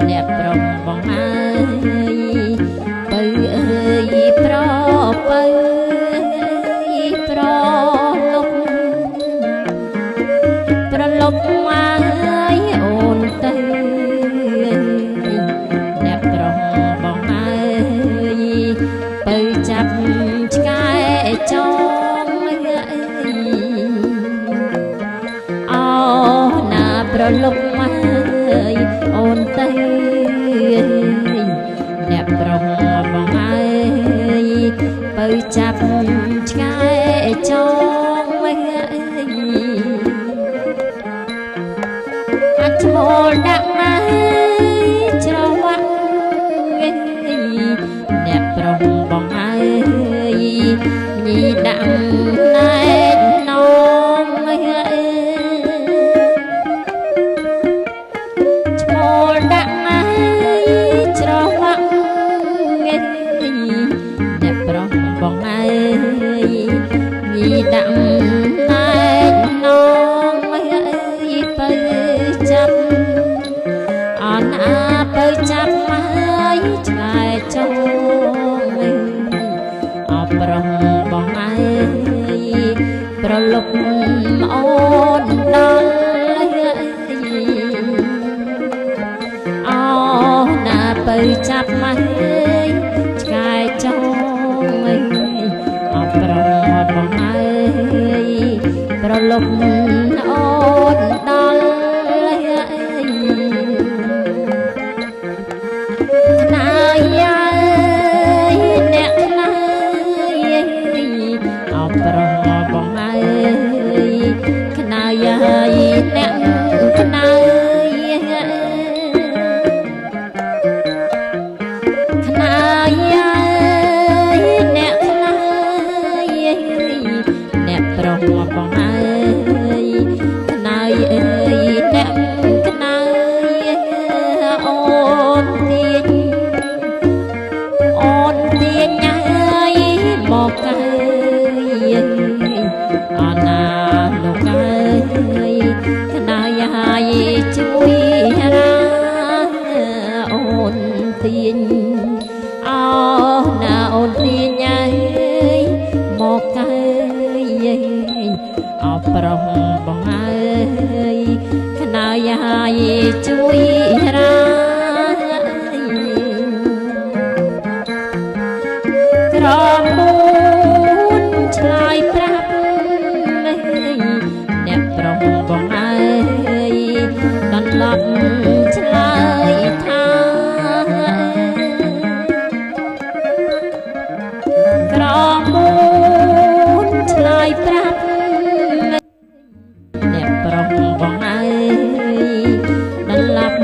អ្នកប្រុងបងអើយបើអើយប្របើប្រលប់ប្រលប់មកអូនទៅអ្នកប្រុងបងអើយបើចាប់ឆ្កែចងអូណាប្រលប់មកអូនទៅអ្នកប្រុងបងអើយបើចាប់ឆ្កែចងអាចឈ្មោលដាក់មកច្រវាក់អ្នកប្រុងបងអើយញីដាក់ណែននំឈ្មោលដាក់មកច្រវាក់អ្នកប្រុងបងអើយញីដាក់ណែននំបើចាប់អនអាបើចាប់មកឆ្កែចងអប្រុងបងអើយប្រលប់អូនដល់អូណាបើចាប់មកឆ្កែចងអប្រុងបងអើយប្រលប់អូនដល់ណាយាយអ្នកណាយអប្រុងបងអើយខ្នាយាយអ្នកខ្នាយខ្នាយាយអ្នកខ្នាយអ្នកប្រុងបងអើយខ្នាយអើយអ្នកខ្នាយអូនទាញអូនទាញអើយមកអើយអណាលោកអើយខ្នាយហើយជួយរាអូនទាញអូណាអូនទាញអើយមកអើយអប្រុងបងអើយខ្នាយហើយជួយរាក្រមួនឆ្លើយប្រាប់អ្នកប្រុងបងអើយដន្លប់ឆ្លើយថាក្រមួនឆ្លើយប្រាប់អ្នកប្រុងបងអើយដន្លប់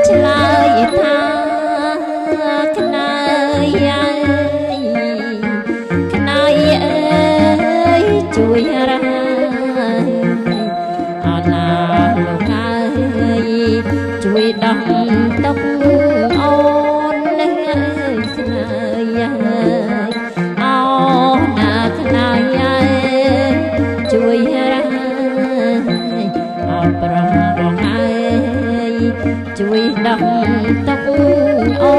ឆ្លើយថាខ្នាយអើយខ្នាយអើយជួយរាអណាលោកអើយជួយដោះទុកអូននឹងអើយខ្នាយអើយអូណាខ្នាយអើយជួយរាអប្រុងបងអើយជួយដោះទុកអូ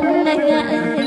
ននឹងអើយ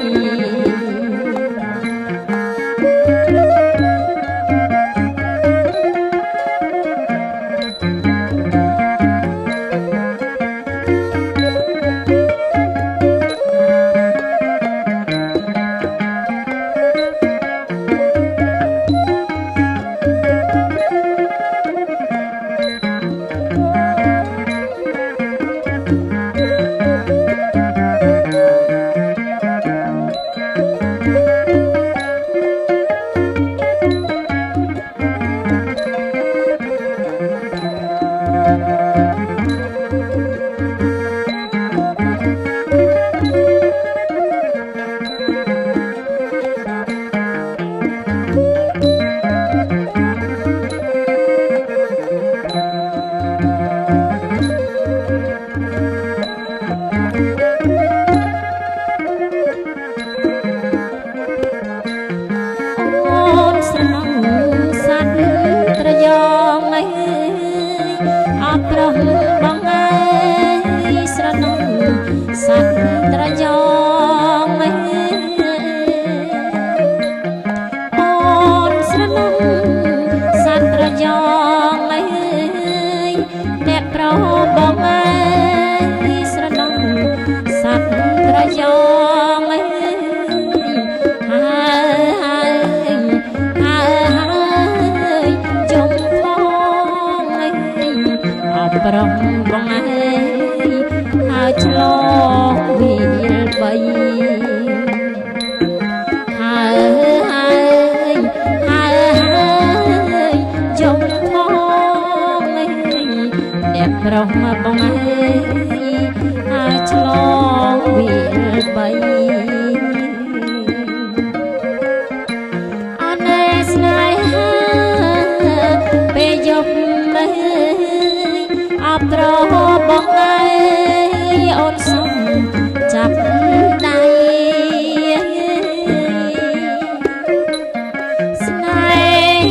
ប្រុសបងអើយអាចឆ្លងវាលបីអណែស្នេហាពេលយប់អើយអបត្របងអើយអូនសុំចាប់ដៃស្នេ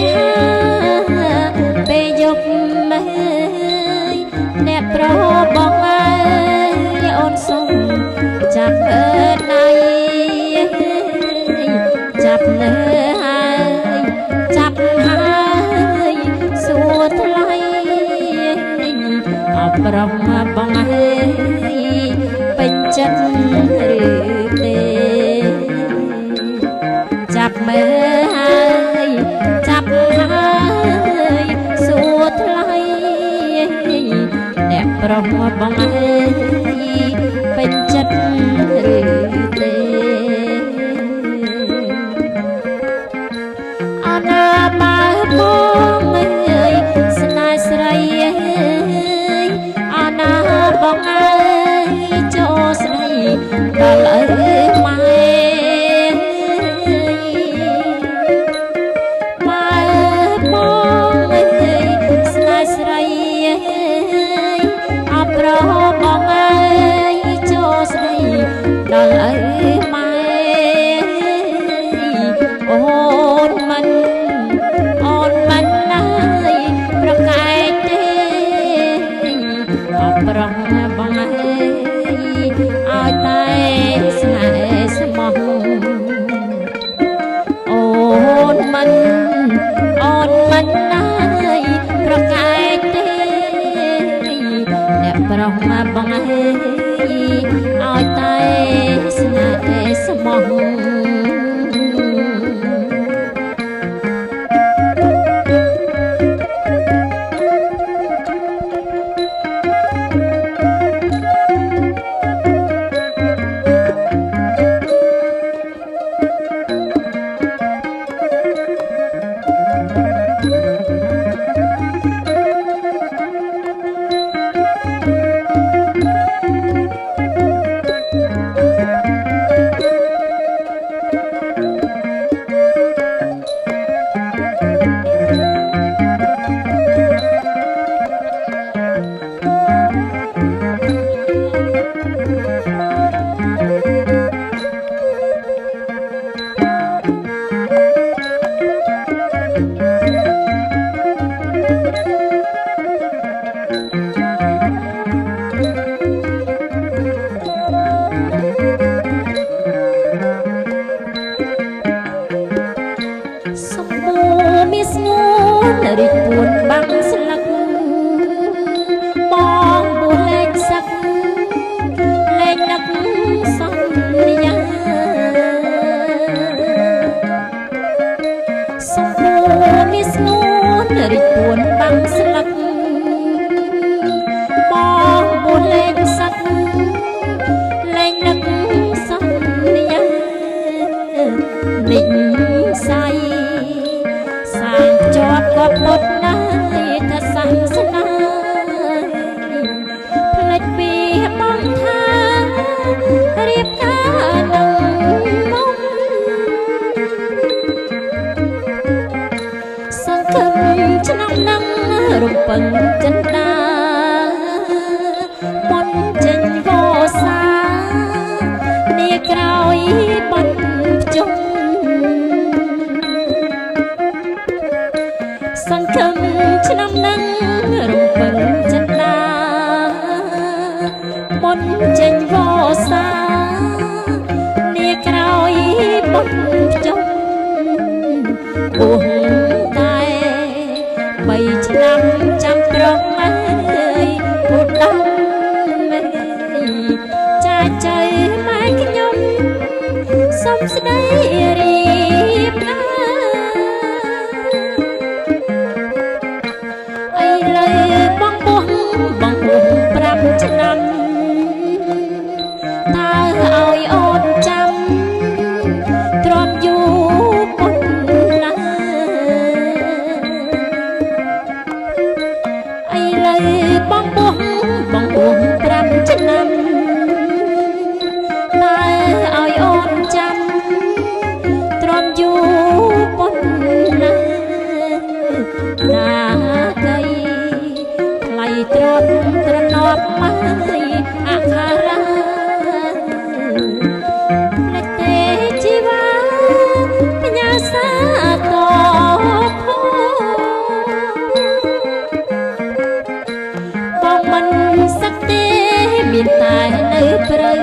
ហាពេលយប់អើយអ្នកប្រុសបងអើយអូនសុំចាប់ដៃចាប់លើហើយចាប់ហើយសួរថ្លៃអបប្រុសបងអើយពេញចិត្តឬទេចាប់មើលហើយចាប់ហើយសួរថ្លៃអ្នកប្រុសបងអើយពេញចិត្តឬទេអណាបើបងអើយស្នេហ៍ស្រីអណាបងអើយចូលស្ដីដល់ឪម៉ែបើបងអើយស្នេហ៍ស្រីអបរបងអើយចូលស្ដីដល់ឪម៉ែអូនមិនណាយប្រកែកទេអបរបងអើយឲ្យតែស្នេហ៍ស្មោះអូនមិនណាយប្រកែកទេអ្នកប្រុសបងអើយឲ្យតែស្នេហ៍ស្មោះរីកពួនបាំងស្លឹកបងបួសលេងសឹកលេងនឹកសន្យាសំបូរមានស្ងួនរីកពួនបាំងស្លឹកបងបួសលេងសឹកលេងនឹកសន្យានិស័យជាប់កប់មុតណាយថាសាសនាផ្លេចពីបងថារៀបការនឹងមុំសង្ឃឹមឆ្នាំនឹងរំពឹងចិន្តាមុនចេញវោសានាក្រោយបាត់ភ្ជុំសង្ឃឹមឆ្នាំនឹងរំពឹងចិន្តាមុនចេញវោសានាក្រោយបុកភ្ជុំបួសតែ3ឆ្នាំចាំប្រុសអើយឧត្តមចាចៃម៉ែខ្ញុំសុំស្ដីរៀបការបងបួស5ឆ្នាំតើឲ្យអូនចាំទ្រាំយូរប៉ុណ្ណាឥឡូវបងបួស យអខារាលេចទេជីវាបញ្ញាសាតផងមិនសឹកទេមានតែនៅព្រៃ